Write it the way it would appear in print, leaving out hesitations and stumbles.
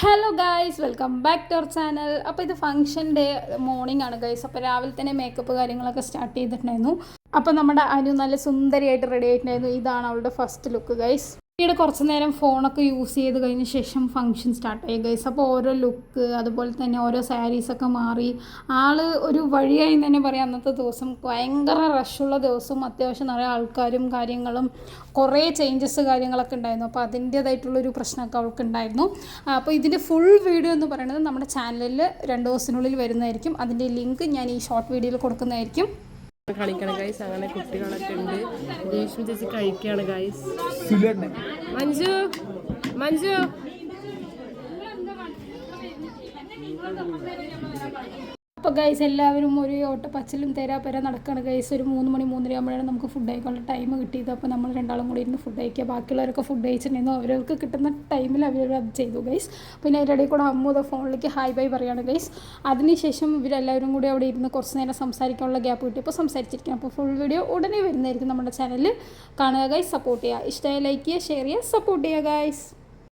Hello guys, welcome back to our channel. അപ്പോൾ ഇത് function day morning ആണ് guys. അപ്പോൾ രാവിലെ തന്നെ മേക്കപ്പ് കാര്യങ്ങളൊക്കെ സ്റ്റാർട്ട് ചെയ്തിട്ടുണ്ടായിരുന്നു. അപ്പോൾ നമ്മുടെ അനു നല്ല സുന്ദരിയായിട്ട് റെഡി ആയിട്ടുണ്ടായിരുന്നു. ഇതാണ് അവളുടെ ഫസ്റ്റ് ലുക്ക് ഗൈസ്. പിന്നീട് കുറച്ച് നേരം ഫോണൊക്കെ യൂസ് ചെയ്ത് കഴിഞ്ഞ ശേഷം ഫംഗ്ഷൻ സ്റ്റാർട്ടായി ഗൈസ്. അപ്പോൾ ഓരോ ലുക്ക് അതുപോലെ തന്നെ ഓരോ സാരീസൊക്കെ മാറി ഒരു വഴിയായി തന്നെ പറയാം. അന്നത്തെ ദിവസം ഭയങ്കര റഷുള്ള ദിവസം, അത്യാവശ്യം നിറയെ ആൾക്കാരും കാര്യങ്ങളും കുറേ ചേഞ്ചസ് കാര്യങ്ങളൊക്കെ ഉണ്ടായിരുന്നു. അപ്പോൾ അതിൻ്റേതായിട്ടുള്ളൊരു പ്രശ്നമൊക്കെ അവൾക്ക് ഉണ്ടായിരുന്നു. അപ്പോൾ ഇതിൻ്റെ ഫുൾ വീഡിയോ എന്ന് പറയുന്നത് നമ്മുടെ ചാനലിൽ 2 ദിവസത്തിനുള്ളിൽ വരുന്നതായിരിക്കും. അതിൻ്റെ ലിങ്ക് ഞാൻ ഈ ഷോർട്ട് വീഡിയോയിൽ കൊടുക്കുന്നതായിരിക്കും. കളിക്കണം ഗൈസ്. അങ്ങനെ കുട്ടികളൊക്കെ ഉണ്ട്. രേഷ്മ ചേച്ചി കഴിക്കുകയാണ് ഗൈസ്. മഞ്ജു മഞ്ജു അപ്പോൾ ഗൈസ് എല്ലാവരും ഒരു ഓട്ടപ്പച്ചിലും തേരാപ്പേര നടക്കുകയാണ് ഗൈസ്. ഒരു 3 മണി 3:30 ആകുമ്പോഴാണ് നമുക്ക് ഫുഡ് കഴിക്കാനുള്ള ടൈം കിട്ടിയത്. അപ്പോൾ നമ്മൾ രണ്ടാളും കൂടി ഇരുന്ന് ഫുഡ് കഴിക്കുക. ബാക്കിയുള്ളവരൊക്കെ ഫുഡ് കഴിച്ചിട്ടുണ്ടായിരുന്നു. അവർക്ക് കിട്ടുന്ന ടൈമിൽ അത് ചെയ്തു ഗൈസ്. പിന്നെ അതിൻ്റെ ഇടയിൽ കൂടെ അമ്മൂത ഫോണിലേക്ക് ഹായ് ബൈ പറയുകയാണ് ഗൈസ്. അതിനുശേഷം ഇവരെല്ലാവരും കൂടി അവിടെ ഇരുന്ന് കുറച്ച് നേരം സംസാരിക്കാനുള്ള ഗ്യാപ്പ് കിട്ടിയപ്പോൾ സംസാരിച്ചിരിക്കണം. അപ്പോൾ ഫുൾ വീഡിയോ ഉടനെ വരുന്നതായിരിക്കും നമ്മുടെ ചാനലിൽ. കാണുക ഗൈസ്, സപ്പോർട്ട് ചെയ്യുക. ഇഷ്ടമായ ലൈക്ക് ചെയ്യുക, ഷെയർ ചെയ്യുക, സപ്പോർട്ട് ചെയ്യുക ഗൈസ്.